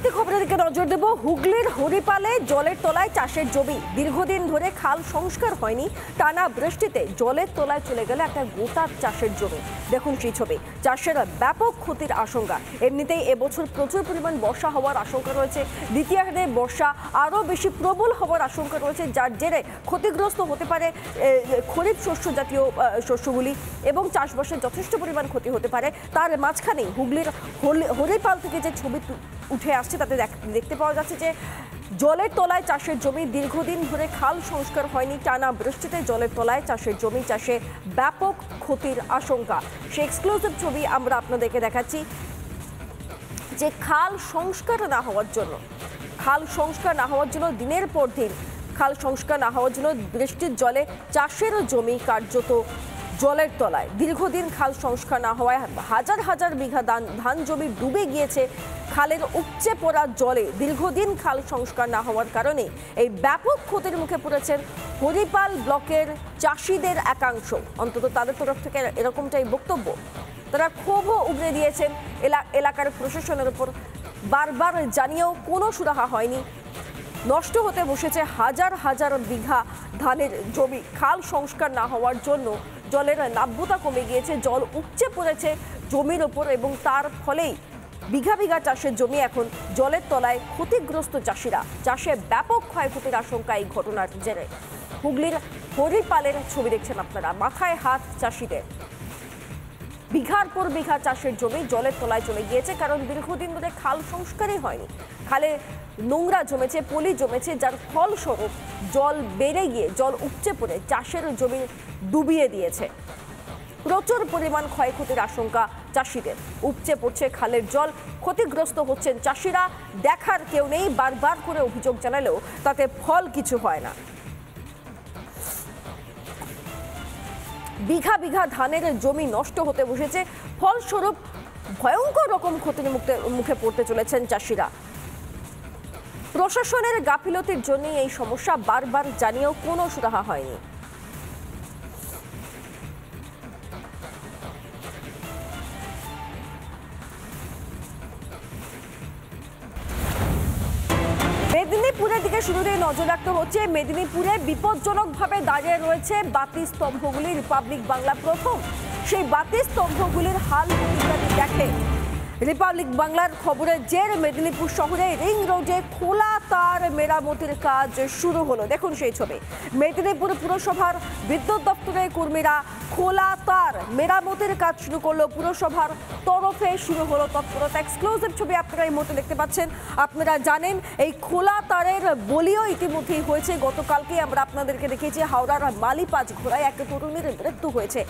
পরবর্তী খবরের দিকে নজর দেব। হুগলির হরিপালে জলের তলায় চাষের জমি, দীর্ঘদিন ধরে খাল সংস্কার হয়নি, টানা বৃষ্টিতে জলের তলায় চলে গেল একটা গোটা চাষের জমি। দেখুন সেই ছবি। চাষের ব্যাপক ক্ষতির আশঙ্কা। এমনিতেই এবছর প্রচুর পরিমাণ বর্ষা হওয়ার আশঙ্কা রয়েছে, দ্বিতীয়ার্ধে বর্ষা আরও বেশি প্রবল হওয়ার আশঙ্কা রয়েছে, যার জেরে ক্ষতিগ্রস্ত হতে পারে খরিফ শস্য জাতীয় শস্যগুলি এবং চাষবাসের যথেষ্ট পরিমাণ ক্ষতি হতে পারে। তার মাঝখানেই হুগলির হরিপাল থেকে যে ছবি উঠে আসছে তাতে দেখতে পাওয়া যাচ্ছে যে জলের তলায় চাষের জমি, দীর্ঘদিন ধরে খাল সংস্কার হয়নি, টানা বৃষ্টিতে জলের তলায় চাষের জমি, চাষে ব্যাপক ক্ষতির আশঙ্কা। সেই এক্সক্লুসিভ ছবি আমরা আপনাদেরকে দেখাচ্ছি যে খাল সংস্কার না হওয়ার জন্য দিনের পর দিন খাল সংস্কার না হওয়ার জন্য বৃষ্টির জলে চাষের জমি কার্যত জলের তলায়। দীর্ঘদিন খাল সংস্কার না হওয়ায় হাজার হাজার বিঘা ধান জমি ডুবে গিয়েছে খালের উপচে পড়া জলে। দীর্ঘদিন খাল সংস্কার না হওয়ার কারণে এই ব্যাপক ক্ষতির মুখে পড়েছেন হরিপাল ব্লকের চাষিদের একাংশ। অন্তত তাদের তরফ থেকে এরকমটাই বক্তব্য। তারা ক্ষোভও উগরে দিয়েছেন এলাকার প্রশাসনের উপর। বারবার জানিয়েও কোনো সুরাহা হয়নি। নষ্ট হতে বসেছে হাজার হাজার বিঘা ধানের জমি। খাল সংস্কার না হওয়ার জন্য জলের নাব্যতা কমে গিয়েছে, জল উপচে পড়েছে জমির ওপর এবং তার ফলেই বিঘা বিঘা চাষের জমি এখন জলের তলায়। ক্ষতিগ্রস্ত চাষিরা, চাষে ব্যাপক ক্ষয়ক্ষতির আশঙ্কা এই ঘটনার জেরে। হুগলির হরিপালের ছবি দেখছেন আপনারা, মাথায় হাত চাষিদের। বিঘার পর বিঘা চাষের জমি জলের তলায় চলে গিয়েছে, কারণ দীর্ঘদিন ধরে খাল সংস্কারই হয়নি। খালে নোংরা জমেছে, পলি জমেছে, যার ফলস্বরূপ জল বেড়ে গিয়ে জল উপচে পড়ে চাষের জমি ডুবিয়ে দিয়েছে। প্রচুর পরিমাণ ক্ষয়ক্ষতির আশঙ্কা চাষিদের। উপচে পড়ছে খালের জল, ক্ষতিগ্রস্ত হচ্ছেন চাষিরা। দেখার কেউ নেই, বারবার করে অভিযোগ জানালেও তাতে ফল কিছু হয় না। বিঘা বিঘা ধানের জমি নষ্ট হতে বসেছে, ফলস্বরূপ ভয়ঙ্কর রকম ক্ষতির মুখে পড়তে চলেছেন চাষিরা। প্রশাসনের গাফিলতির জন্য এই সমস্যা, বারবার জানিয়েও কোনো সুরাহা হয়নি। মেদিনীপুরের দিকে শুরুতেই নজর রাখতে হচ্ছে। মেদিনীপুরে বিপজ্জনকভাবে দাঁড়িয়ে রয়েছে বাতি স্তম্ভগুলি। রিপাবলিক বাংলা প্রথম সেই বাতি স্তম্ভগুলির হাল দেখে রিপাবলিক বাংলার খবরের জের মেদিনীপুর শহরে রিং রোডে খোলা তার মেরামতির কাজ শুরু হলো। দেখুন সেই ছবি। মেদিনীপুর পুরসভার বিদ্যুৎ দপ্তরের কর্মীরা খোলা তার মেরামতির কাজ শুরু করলো। পুরসভার তরফে শুরু হলো তৎপরতা। এক্সক্লুসিভ ছবি আপনারা এই মুহূর্তে দেখতে পাচ্ছেন। আপনারা জানেন এই খোলা তারের বলিও ইতিমধ্যেই হয়েছে। গতকালকে আমরা আপনাদেরকে দেখিয়েছি হাওড়ার মালিপাজ ঘোড়ায় এক তরুণীর মৃত্যু হয়েছে।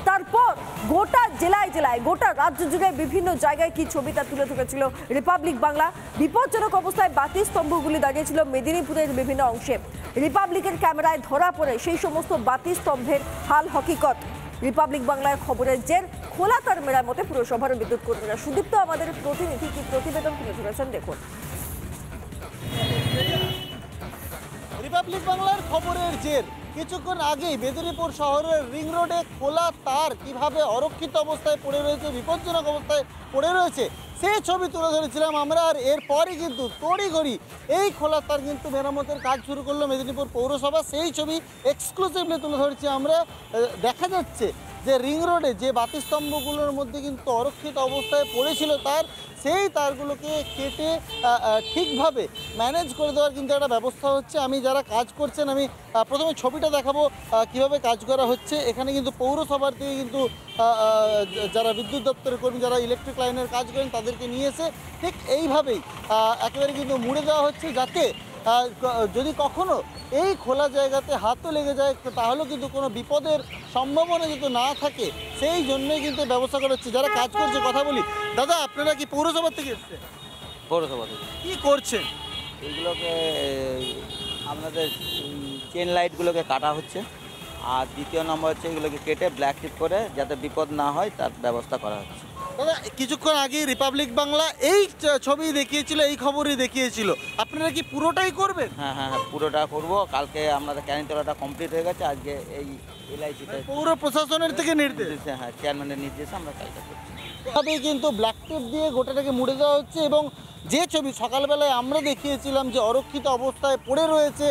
তারপর গোটা জেলায় জেলায়, গোটা রাজ্য জুড়ে বিভিন্ন জায়গায় কি ছবিটা তুলে ধরেছিল রিপাবলিক বাংলা। বিপজ্জনক অবস্থায় বাতি স্তম্ভগুলি দাঁড়িয়েছিল মেদিনীপুরের বিভিন্ন অংশে। রিপাবলিকের ক্যামেরায় ধরা পড়ে সেই সমস্ত বাতি স্তম্ভের হাল হকিকত। রিপাবলিক বাংলার খবরের জের খোলা তার মেরামতে পুরসভার বিদ্যুৎ কর্মীরা। সুদীপ্ত আমাদের প্রতিনিধি কি প্রতিবেদন তুলে ধরেছেন দেখুন। রিপাবলিক বাংলার খবরের জের কিছুক্ষণ আগেই মেদিনীপুর শহরের রিং রোডে খোলা তার কিভাবে অরক্ষিত অবস্থায় পড়ে রয়েছে, বিপজ্জনক অবস্থায় পড়ে রয়েছে, সেই ছবি তুলে ধরেছিলাম আমরা। আর এরপরই কিন্তু তড়িঘড়ি এই খোলা তার কিন্তু মেরামতের কাজ শুরু করলো মেদিনীপুর পৌরসভা। সেই ছবি এক্সক্লুসিভলি তুলে ধরেছি আমরা। দেখা যাচ্ছে যে রিং রোডে যে বাতিস্তম্ভগুলোর মধ্যে কিন্তু অরক্ষিত অবস্থায় পড়েছিল তার, সেই তারগুলোকে কেটে ঠিকভাবে ম্যানেজ করে দেওয়ার কিন্তু একটা ব্যবস্থা হচ্ছে। আমি যারা কাজ করছেন, আমি প্রথমে ছবিটা দেখাবো কিভাবে কাজ করা হচ্ছে। এখানে কিন্তু পৌরসভার থেকে কিন্তু যারা বিদ্যুৎ দপ্তরের কর্মী, যারা ইলেকট্রিক লাইনের কাজ করেন তাদেরকে নিয়ে এসে ঠিক এইভাবেই একেবারে কিন্তু মুড়ে দেওয়া হচ্ছে, যাতে যদি কখনো এই খোলা জায়গাতে হাতও লেগে যায় তাহলেও কিন্তু কোনো বিপদের সম্ভাবনা যদি না থাকে, সেই জন্যই কিন্তু ব্যবস্থা করা হচ্ছে। যারা কাজ করছে কথা বলি। দাদা, আপনারা কি পৌরসভা থেকে এসছেন? পৌরসভা থেকে। কী করছেন? এইগুলোকে আপনাদের চেন লাইটগুলোকে কাটা হচ্ছে, আর দ্বিতীয় নম্বর হচ্ছে এগুলোকে কেটে ব্ল্যাক টিপ করে যাতে বিপদ না হয় তার ব্যবস্থা করা হচ্ছে। দাদা, কিছুক্ষণ আগে রিপাবলিক বাংলা এই ছবি দেখিয়েছিল, এই খবরই দেখিয়েছিল, আপনারা কি পুরোটাই করবেন? হ্যাঁ হ্যাঁ হ্যাঁ, পুরোটা করব। কালকে আমাদের ক্যানিতলাটা কমপ্লিট হয়ে গেছে, আজকে এই এলআইসিটা পৌর প্রশাসনের থেকে নির্দেশ। হ্যাঁ, চেয়ারম্যানের নির্দেশে আমরা কাজটা করছি। এভাবেই কিন্তু ব্ল্যাক টেপ দিয়ে গোটাটাকে মুড়ে দেওয়া হচ্ছে এবং যে ছবি সকালবেলায় আমরা দেখিয়েছিলাম যে অরক্ষিত অবস্থায় পড়ে রয়েছে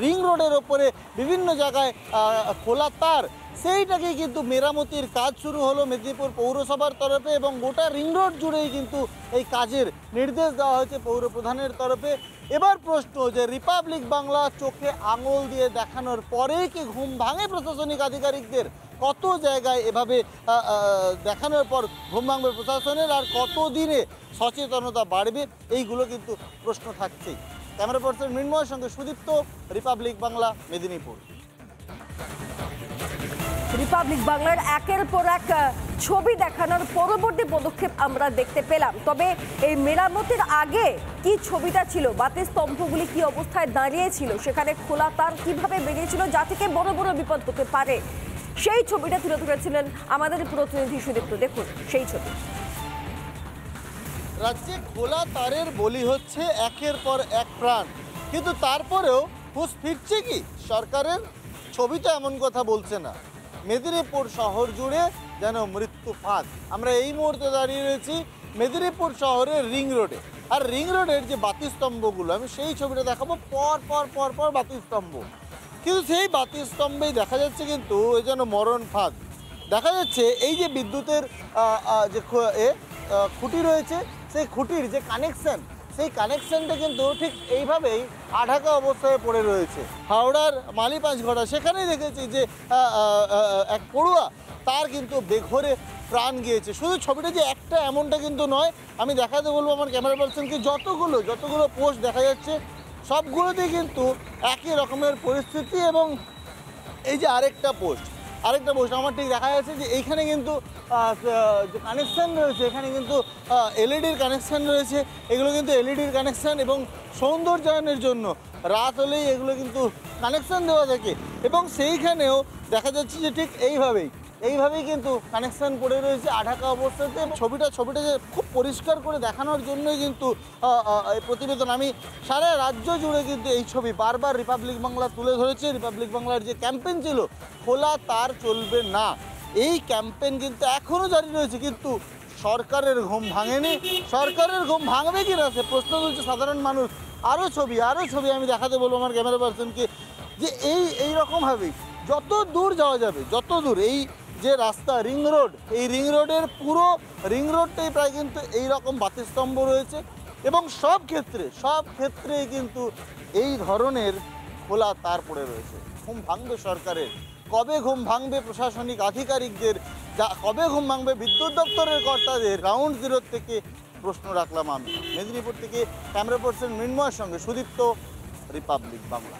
রিং রোডের ওপরে বিভিন্ন জায়গায় খোলা তার, সেইটাকেই কিন্তু মেরামতির কাজ শুরু হলো মেদিনীপুর পৌরসভার তরফে এবং গোটা রিং রোড জুড়েই কিন্তু এই কাজের নির্দেশ দেওয়া হয়েছে পৌর প্রধানের তরফে। এবার প্রশ্ন যে রিপাবলিক বাংলা চোখে আঙুল দিয়ে দেখানোর পরেই কি ঘুম ভাঙে প্রশাসনিক আধিকারিকদের? কত জায়গায় এভাবে দেখানোর পর ঘুম ভাঙবে প্রশাসনের, আর কত দিনে সচেতনতা বাড়বে, এইগুলো কিন্তু প্রশ্ন থাকছেই। ক্যামেরা পার্সন মৃন্ময়ের সঙ্গে সুদীপ্ত, রিপাবলিক বাংলা, মেদিনীপুর। রিপাবলিক বাংলার একের পর এক ছবি দেখানোর পরবর্তী পদক্ষেপ আমরা দেখতে পেলাম। তবে এই মেরামতের আগে কি ছবিটা ছিল, বাতি স্তম্ভগুলি কি অবস্থায় দাঁড়িয়েছিল, সেখানে খোলা তার কিভাবে বেরিয়েছিল যা থেকে বড় বড় বিপদ হতে পারে, সেই ছবিটা তুলে ধরেছিলেন আমাদের প্রতিনিধি সুদীপ্ত। দেখুন সেই ছবি। রাজ্যে খোলা তারের বলি হচ্ছে একের পর এক প্রাণ, কিন্তু তারপরেও হুঁশ ফিরছে কি সরকারের? ছবি তো এমন কথা বলছে না। মেদিনীপুর শহর জুড়ে যেন মৃত্যু ফাঁদ। আমরা এই মুহূর্তে দাঁড়িয়ে রয়েছি মেদিনীপুর শহরের রিং রোডে, আর রিং রোডের যে বাতিস্তম্ভগুলো, আমি সেই ছবিটা দেখাবো। পর পর পর পর বাতিস্তম্ভ, কিন্তু সেই বাতিস্তম্ভেই দেখা যাচ্ছে কিন্তু এই যেন মরণ ফাঁদ। দেখা যাচ্ছে এই যে বিদ্যুতের যে খুঁটি রয়েছে, সেই খুঁটির যে কানেকশন, সেই কানেকশনটা কিন্তু ঠিক এইভাবেই আঢাকা অবস্থায় পড়ে রয়েছে। হাওড়ার মালিপাঁচঘড়া সেখানেই দেখেছি যে এক পড়ুয়া তার কিন্তু বেঘরে প্রাণ গিয়েছে। শুধু ছবিটা যে একটা এমনটা কিন্তু নয়, আমি দেখাতে বলবো আমার ক্যামেরা পার্সনকে, যতগুলো পোস্ট দেখা যাচ্ছে সবগুলোতেই কিন্তু একই রকমের পরিস্থিতি। এবং এই যে আরেকটা পোস্ট আমার ঠিক দেখা যাচ্ছে যে এইখানে কিন্তু যে কানেকশান রয়েছে, এখানে কিন্তু এলইডির কানেকশান রয়েছে। এগুলো কিন্তু এলইডির কানেকশান এবং সৌন্দর্যায়নের জন্য রাত হলেই এগুলো কিন্তু কানেকশান দেওয়া থাকে। এবং সেইখানেও দেখা যাচ্ছে যে ঠিক এইভাবেই কিন্তু কানেকশান পড়ে রয়েছে আঢাকা অবস্থাতে। ছবিটা যে খুব পরিষ্কার করে দেখানোর জন্যই কিন্তু এই প্রতিবেদন। আমি সারা রাজ্য জুড়ে কিন্তু এই ছবি বারবার রিপাবলিক বাংলা তুলে ধরেছে। রিপাবলিক বাংলার যে ক্যাম্পেইন ছিল খোলা তার চলবে না, এই ক্যাম্পেইন কিন্তু এখনও জারি রয়েছে, কিন্তু সরকারের ঘুম ভাঙেনি। সরকারের ঘুম ভাঙবে কি না সে প্রশ্ন তুলছে সাধারণ মানুষ। আরও ছবি আমি দেখাতে বলবো আমার ক্যামেরা পার্সনকে যে এই রকমভাবেই যত দূর যাওয়া যাবে, যত দূর এই যে রাস্তা রিং রোড, এই রিং রোডের পুরো রিং রোডটাই প্রায় কিন্তু এই রকম বাতিস্তম্ভ রয়েছে। এবং সব ক্ষেত্রেই কিন্তু এই ধরনের খোলা তার পড়ে রয়েছে। ঘুম ভাঙবে সরকারের, কবে ঘুম ভাঙবে প্রশাসনিক আধিকারিকদের, কবে ঘুম ভাঙবে বিদ্যুৎ দপ্তরের কর্তাদের? গ্রাউন্ড জিরো থেকে প্রশ্ন রাখলাম আমি। মেদিনীপুর থেকে ক্যামেরা পার্সন মৃন্ময়ের সঙ্গে সুদীপ্ত, রিপাবলিক বাংলা।